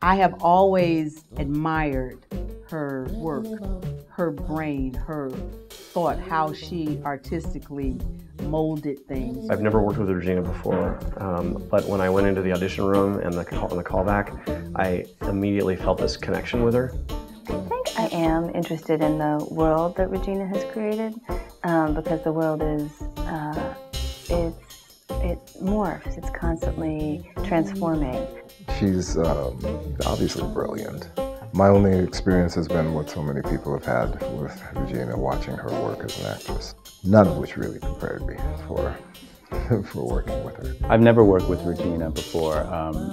I have always admired her work, her brain, her thought, how she artistically molded things. I've never worked with Regina before, but when I went into the audition room and the callback, I immediately felt this connection with her. I think I am interested in the world that Regina has created, because the world is, it morphs, it's constantly transforming. She's obviously brilliant. My only experience has been what so many people have had with Regina, watching her work as an actress, none of which really prepared me for working with her. I've never worked with Regina before,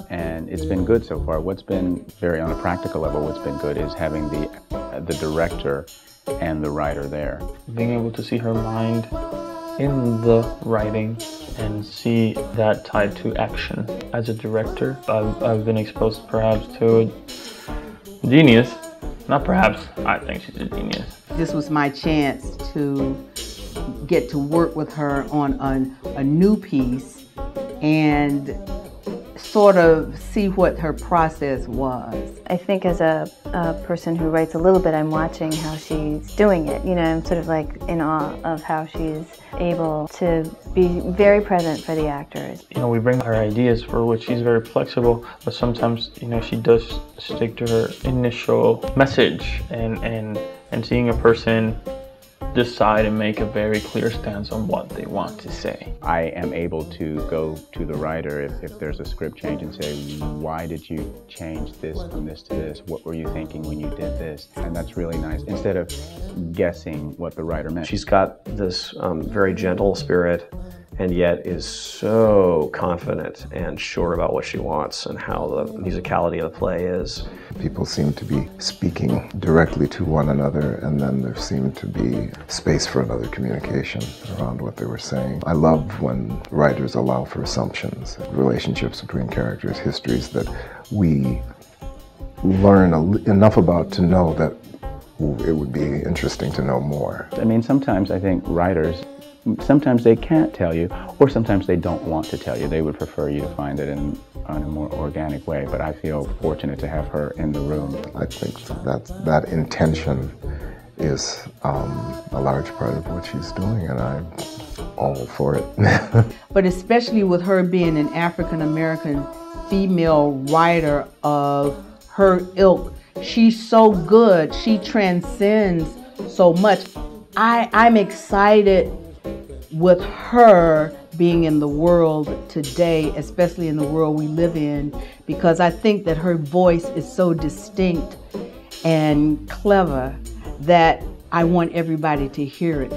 and it's been good so far. What's been very, on a practical level, what's been good is having the director and the writer there. Being able to see her mind in the writing and see that tied to action. As a director, I've been exposed perhaps to a genius. Not perhaps, I think she's a genius. This was my chance to get to work with her on a new piece and sort of see what her process was. I think as a person who writes a little bit, I'm watching how she's doing it. You know, I'm sort of like in awe of how she's able to be very present for the actors. You know, we bring her ideas for which she's very flexible, but sometimes, you know, she does stick to her initial message and seeing a person decide and make a very clear stance on what they want to say. I am able to go to the writer if there's a script change and say, why did you change this from this to this? What were you thinking when you did this? And that's really nice, instead of guessing what the writer meant. She's got this very gentle spirit, and yet is so confident and sure about what she wants and how the musicality of the play is. People seem to be speaking directly to one another, and then there seemed to be space for another communication around what they were saying. I love when writers allow for assumptions, relationships between characters, histories that we learn enough about to know that it would be interesting to know more. I mean, sometimes I think writers, sometimes they can't tell you, or sometimes they don't want to tell you. They would prefer you to find it in a more organic way, but I feel fortunate to have her in the room. I think that intention is a large part of what she's doing, and I'm all for it. But especially with her being an African-American female writer of her ilk, she's so good, she transcends so much. I'm excited with her being in the world today, especially in the world we live in, because I think that her voice is so distinct and clever that I want everybody to hear it.